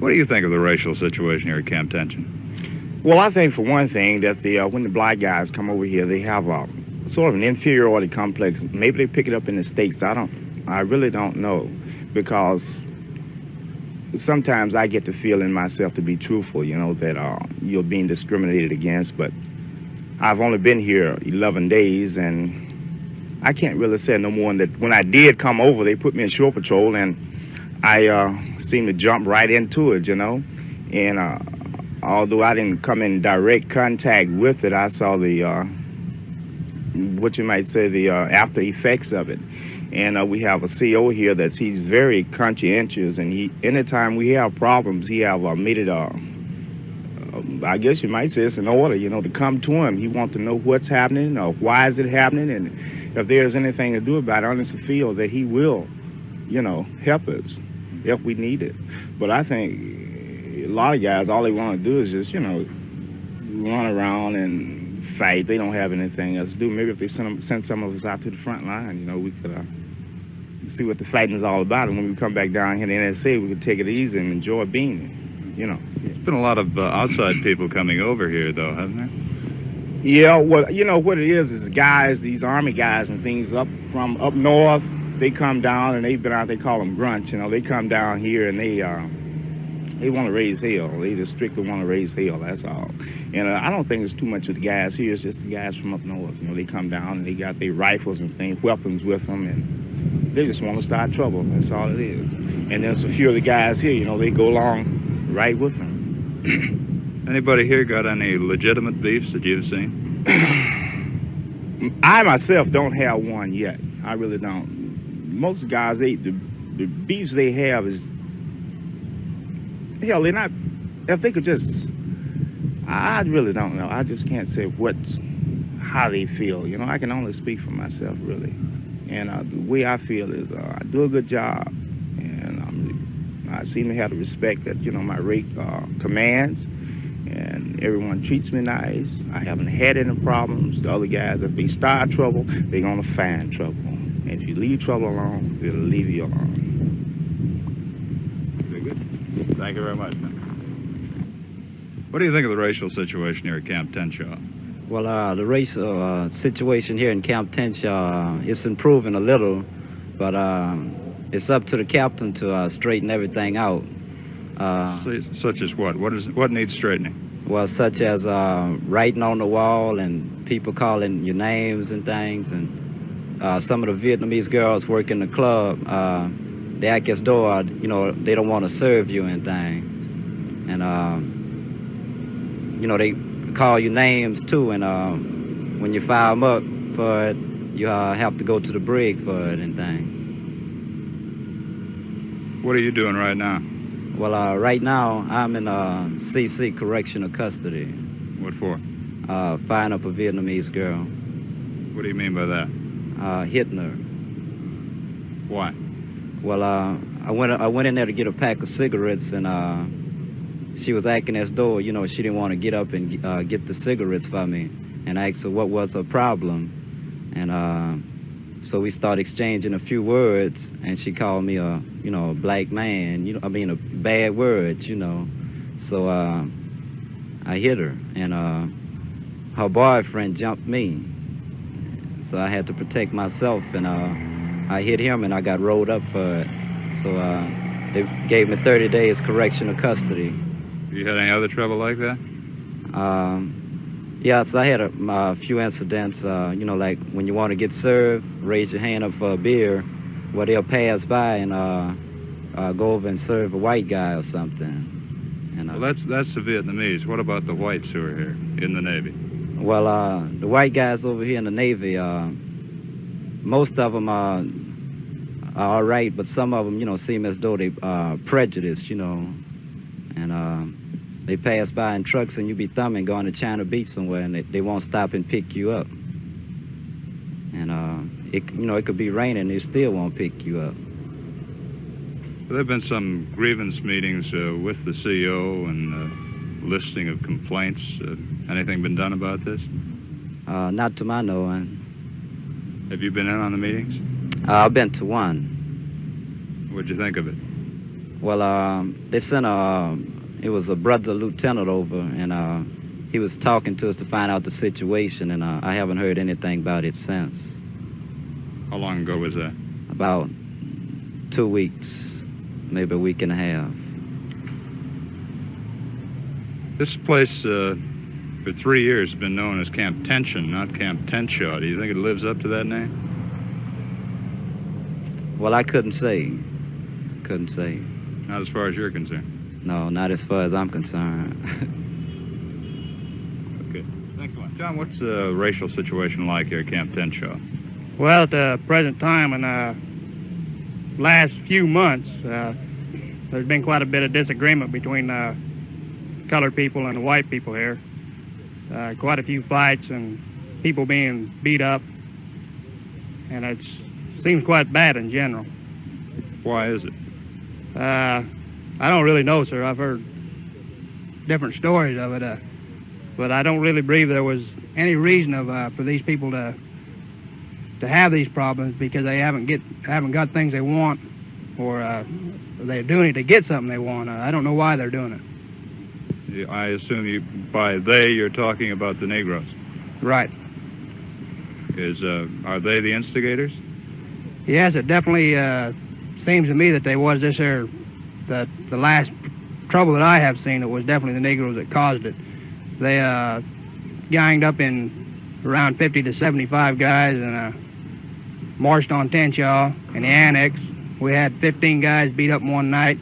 What do you think of the racial situation here at Camp Tension? Well, I think for one thing that when the black guys come over here, they have a sort of an inferiority complex. Maybe they pick it up in the States. I really don't know, because sometimes I get the feeling myself, to be truthful, that you're being discriminated against. But I've only been here 11 days, and I can't really say no more than that. When I did come over, they put me in shore patrol, and I seemed to jump right into it, And although I didn't come in direct contact with it, I saw the, what you might say, the after effects of it. And we have a CO here he's very conscientious, and anytime we have problems, he have made it, I guess you might say it's an order, to come to him. He wants to know what's happening, or why is it happening, and if there's anything to do about it, honestly feel that he will, help us if we need it. But I think a lot of guys, all they want to do is just, run around and fight. They don't have anything else to do. Maybe if they send some of us out to the front line, we could see what the fighting is all about. And when we come back down here to NSA, we could take it easy and enjoy being here, There's been a lot of outside people coming over here, though, hasn't there? Yeah, well, what it is guys, these Army guys and things from up north, they come down, and they've been out, they call them grunts, they come down here, and they want to raise hell. They just strictly want to raise hell, that's all. And I don't think it's too much of the guys here. It's just the guys from up north. They come down, and they got their rifles and things, weapons with them, and they just want to start trouble. That's all it is. And there's a few of the guys here, they go along right with them. Anybody here got any legitimate beefs that you've seen? I myself don't have one yet. I really don't. Most guys, the beefs they have is, hell, they're not, if they could just, I really don't know. I just can't say how they feel. I can only speak for myself, really. And the way I feel is I do a good job, and I seem to have the respect that, my rate commands, and everyone treats me nice. I haven't had any problems. The other guys, if they start trouble, they're going to find trouble. And if you leave trouble alone, they'll leave you alone. Very good. Thank you very much, man. What do you think of the racial situation here at Camp Tenshaw? Well, the racial situation here in Camp Tenshaw, it's improving a little, but it's up to the captain to straighten everything out. Such as what? What needs straightening? Well, such as writing on the wall and people calling your names and things. And some of the Vietnamese girls work in the club, they act as though, they don't want to serve you and things. And, they call you names too. And when you fire them up for it, you have to go to the brig for it and things. What are you doing right now? Well, right now, I'm in CC correctional custody. What for? Firing up a Vietnamese girl. What do you mean by that? Hitting her. Why? Well, I went in there to get a pack of cigarettes, and she was acting as though, she didn't want to get up and get the cigarettes for me. And I asked her what was her problem. And so we started exchanging a few words, and she called me a black man, a bad word, So I hit her, and her boyfriend jumped me. So I had to protect myself, and I hit him, and I got rolled up for it. So they gave me 30 days correctional custody. You had any other trouble like that? Yes, I had a few incidents, like when you want to get served, raise your hand up for a beer, well, they'll pass by and go over and serve a white guy or something. And, well, that's the Vietnamese. What about the whites who are here in the Navy? Well, the white guys over here in the Navy, most of them are all right, but some of them, seem as though they prejudice, and they pass by in trucks, and you be thumbing going to China Beach somewhere, and they won't stop and pick you up. And it could be raining, they still won't pick you up. There have been some grievance meetings with the CO and listing of complaints. Anything been done about this? Not to my knowing. Have you been in on the meetings? I've been to one. What'd you think of it? Well, they sent it was a brother lieutenant over, and he was talking to us to find out the situation, and I haven't heard anything about it since. How long ago was that? About 2 weeks, maybe a week and a half. This place, for 3 years, has been known as Camp Tension, not Camp Tenshaw. Do you think it lives up to that name? Well, I couldn't say. Couldn't say. Not as far as you're concerned. No, not as far as I'm concerned. Okay. Thanks a lot. John, what's the racial situation like here at Camp Tenshaw? Well, at the present time, in the last few months, there's been quite a bit of disagreement between colored people and the white people here. Quite a few fights and people being beat up, and it seems quite bad in general. Why is it? I don't really know, sir. I've heard different stories of it, but I don't really believe there was any reason for these people to have these problems, because they haven't got things they want, or they're doing it to get something they want. I don't know why they're doing it. I assume by they, you're talking about the Negroes. Right. Are they the instigators? Yes, it definitely seems to me that they was this here, the last trouble that I have seen. It was definitely the Negroes that caused it. They ganged up in around 50 to 75 guys and marched on Tenshaw in the annex. We had 15 guys beat up one night,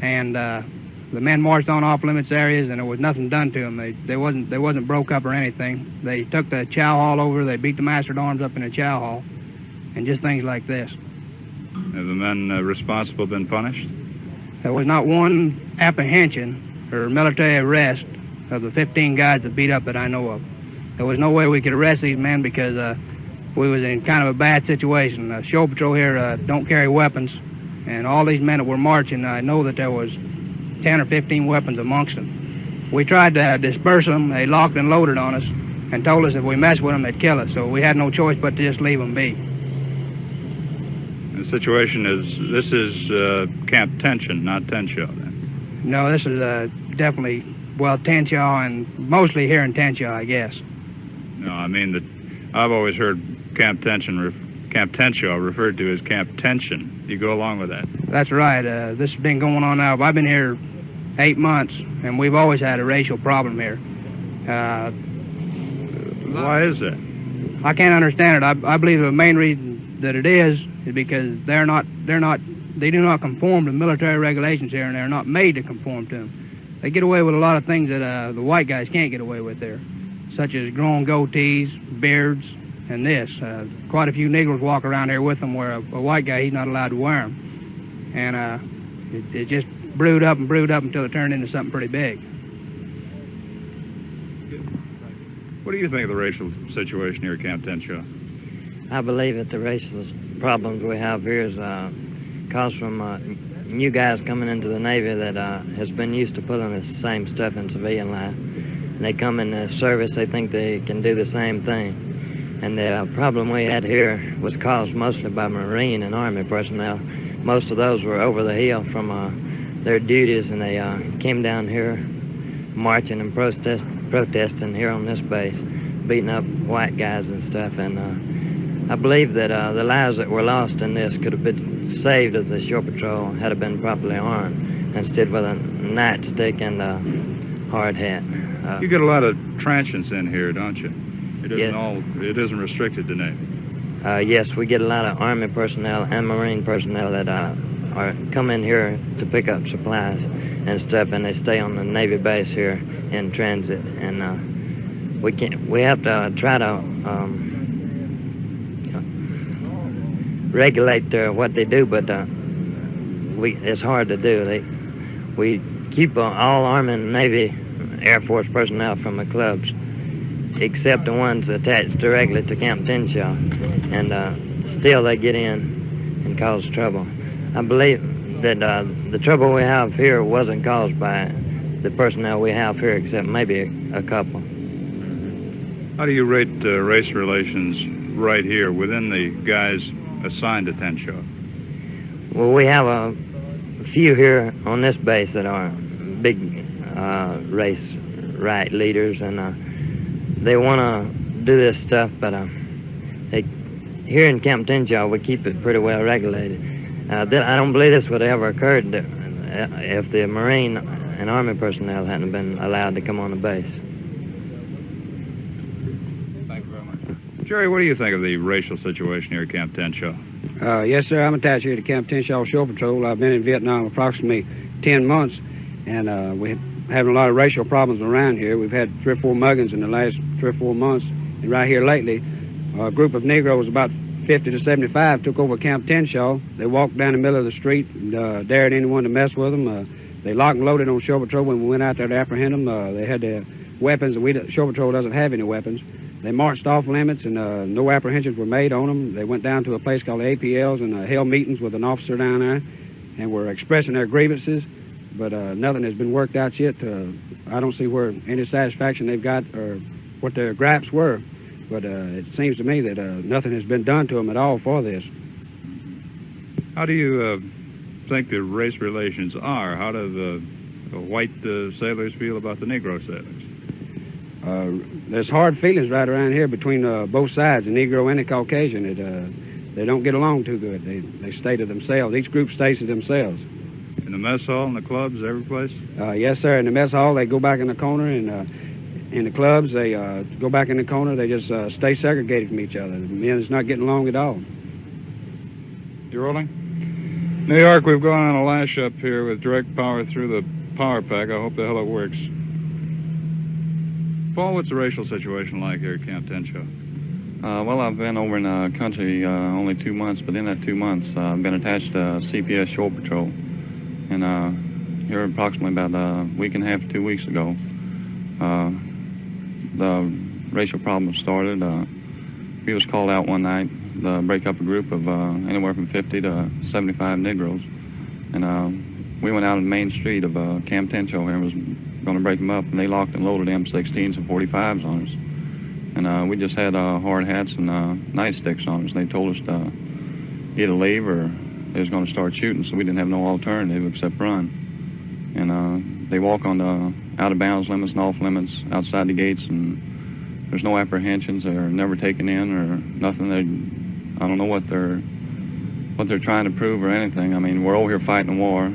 and the men marched on off-limits areas, and there was nothing done to them. They wasn't broke up or anything. They took the chow hall over. They beat the master at arms up in the chow hall, and just things like this. Have the men responsible been punished? There was not one apprehension or military arrest of the 15 guys that beat up that I know of. There was no way we could arrest these men because we was in kind of a bad situation. The show patrol here don't carry weapons, and all these men that were marching, I know that there was 10 or 15 weapons amongst them. We tried to disperse them. They locked and loaded on us and told us if we messed with them, they'd kill us. So we had no choice but to just leave them be. The situation this is Camp Tension, not Tenshaw, then? No, this is definitely, well, Tenshaw, and mostly here in Tenshaw, I guess. No, I mean that I've always heard Camp Tenshaw referred to as Camp Tension. You go along with that? That's right. This has been going on now. I've been here 8 months, and we've always had a racial problem here. Why is that? I can't understand it. I believe the main reason that it is because they do not conform to military regulations here, and they're not made to conform to them. They get away with a lot of things that the white guys can't get away with there, such as growing goatees, beards, and this. Quite a few Negroes walk around here with them, where a white guy, he's not allowed to wear them. And it just brewed up until it turned into something pretty big. What do you think of the racial situation here at Camp Tenshaw? I believe that the racial problems we have here is caused from new guys coming into the Navy that has been used to pulling the same stuff in civilian life. And they come in the service, they think they can do the same thing. And the problem we had here was caused mostly by Marine and Army personnel. Most of those were over the hill from their duties, and they came down here marching and protesting here on this base, beating up white guys and stuff. And I believe that the lives that were lost in this could have been saved if the shore patrol had been properly armed instead with a nightstick and a hard hat. You get a lot of transients in here, don't you? Yeah. It isn't restricted to Navy. Yes, we get a lot of Army personnel and Marine personnel that come in here to pick up supplies and stuff, and they stay on the Navy base here in transit. And we have to try to regulate what they do, but it's hard to do. We keep all Army and Navy Air Force personnel from the clubs, except the ones attached directly to Camp Tenshaw, and still they get in and cause trouble. I believe that the trouble we have here wasn't caused by the personnel we have here, except maybe a couple. How do you rate race relations right here within the guys assigned to Tenshaw? Well, we have few here on this base that are big race right leaders, and they want to do this stuff, but here in Camp Tenshaw, we keep it pretty well regulated. I don't believe this would have ever occurred if the Marine and Army personnel hadn't been allowed to come on the base. Thank you very much. Jerry, what do you think of the racial situation here at Camp Tenshaw? Yes, sir. I'm attached here to Camp Tenshaw Shore Patrol. I've been in Vietnam approximately 10 months, and we're having a lot of racial problems around here. We've had 3 or 4 muggings in the last 3 or 4 months, and right here lately, a group of Negroes, about 50 to 75, took over Camp Tenshaw. They walked down the middle of the street and dared anyone to mess with them. They locked and loaded on Shore Patrol when we went out there to apprehend them. They had their weapons, and Shore Patrol doesn't have any weapons. They marched off limits, and no apprehensions were made on them. They went down to a place called the APLs and held meetings with an officer down there and were expressing their grievances, but nothing has been worked out yet. I don't see where any satisfaction they've got or what their gripes were, but it seems to me that nothing has been done to them at all for this. How do you think the race relations are? How do the white sailors feel about the Negro sailors? There's hard feelings right around here between both sides, the Negro and the Caucasian. They don't get along too good. They stay to themselves. Each group stays to themselves. In the mess hall, in the clubs, every place? Yes, sir. In the mess hall, they go back in the corner, and in the clubs, they go back in the corner. They just stay segregated from each other. The men is not getting along at all. You rolling? New York, we've gone on a lash up here with direct power through the power pack. I hope the hell it works. Paul, what's the racial situation like here at Camp Tenshaw? Well, I've been over in the country only 2 months, but in that 2 months, I've been attached to CPS Shore Patrol. And here approximately about a week and a half to 2 weeks ago, the racial problem started. We was called out one night to break up a group of anywhere from 50 to 75 Negroes. And we went out on the main street of Camp Tenshaw here and was going to break them up, and they locked and loaded M16s and 45s on us. And we just had hard hats and nightsticks on us. They told us to either leave or they was going to start shooting, so we didn't have no alternative except run. And they walk on the out-of-bounds limits and off-limits outside the gates, and there's no apprehensions. They're never taken in or nothing. I don't know what they're trying to prove or anything. I mean, we're over here fighting a war.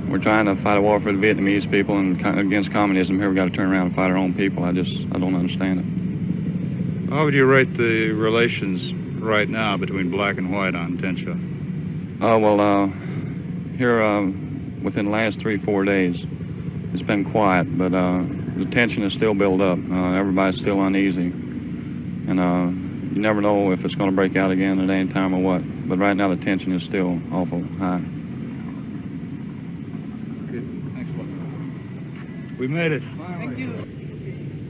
We're trying to fight a war for the Vietnamese people and against communism. Here we got to turn around and fight our own people. I don't understand it. How would you rate the relations right now between black and white on Tenshaw? Here within the last 3-4 days, it's been quiet, but the tension is still built up. Everybody's still uneasy, and you never know if it's going to break out again at any time or what. But right now the tension is still awful high. We made it. Thank you.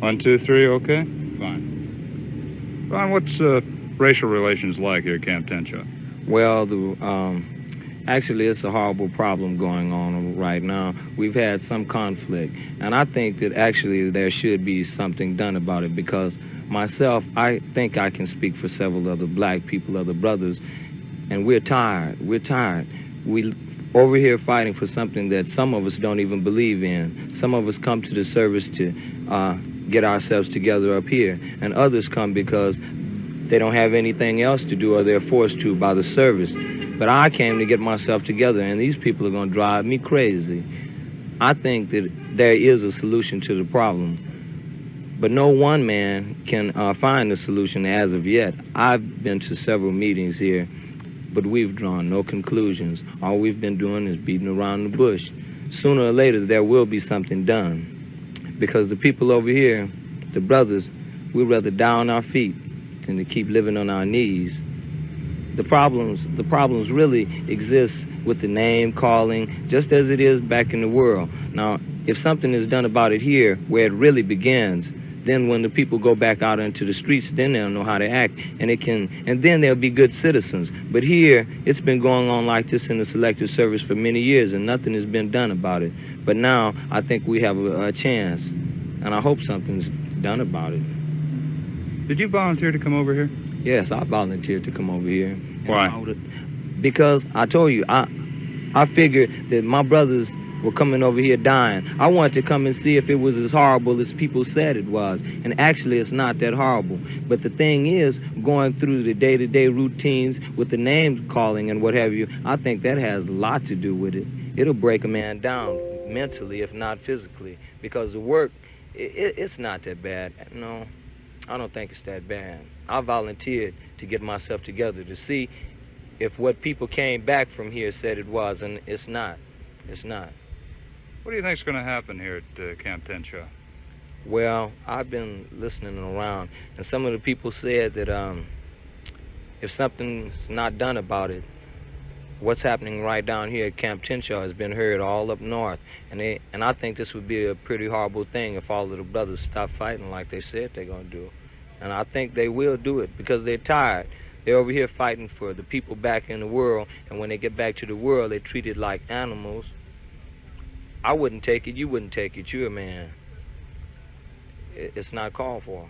1, 2, 3, okay? Fine. Ron, what's racial relations like here at Camp Tenshaw? Well, actually, it's a horrible problem going on right now. We've had some conflict, and I think that actually there should be something done about it, because myself, I think I can speak for several other black people, other brothers, and we're tired. We're tired. We over here fighting for something that some of us don't even believe in. Some of us come to the service to get ourselves together up here, and others come because they don't have anything else to do or they're forced to by the service. But I came to get myself together, and these people are going to drive me crazy. I think that there is a solution to the problem, but no one man can find a solution as of yet. I've been to several meetings here, but we've drawn no conclusions. All we've been doing is beating around the bush. Sooner or later, there will be something done, because the people over here, the brothers, we'd rather die on our feet than to keep living on our knees. The problems really exist with the name calling, just as it is back in the world. Now, if something is done about it here, where it really begins, then when the people go back out into the streets, then they'll know how to act, and then they'll be good citizens. But here, it's been going on like this in the Selective Service for many years, and nothing has been done about it. But now, I think we have a chance, and I hope something's done about it. Did you volunteer to come over here? Yes, I volunteered to come over here. Why? Because I told you, I figured that my brothers were coming over here dying. I wanted to come and see if it was as horrible as people said it was. And actually, it's not that horrible. But the thing is, going through the day-to-day routines with the name calling and what have you, I think that has a lot to do with it. It'll break a man down mentally, if not physically, because the work, it's not that bad. No, I don't think it's that bad. I volunteered to get myself together to see if what people came back from here said it was, and it's not. It's not. What do you think's going to happen here at Camp Tenshaw? Well, I've been listening around, and some of the people said that if something's not done about it, what's happening right down here at Camp Tenshaw has been heard all up north, and I think this would be a pretty horrible thing if all of the brothers stop fighting like they said they're going to do. And I think they will do it because they're tired. They're over here fighting for the people back in the world, and when they get back to the world, they're treated like animals. I wouldn't take it. You wouldn't take it. You're a man. It's not called for.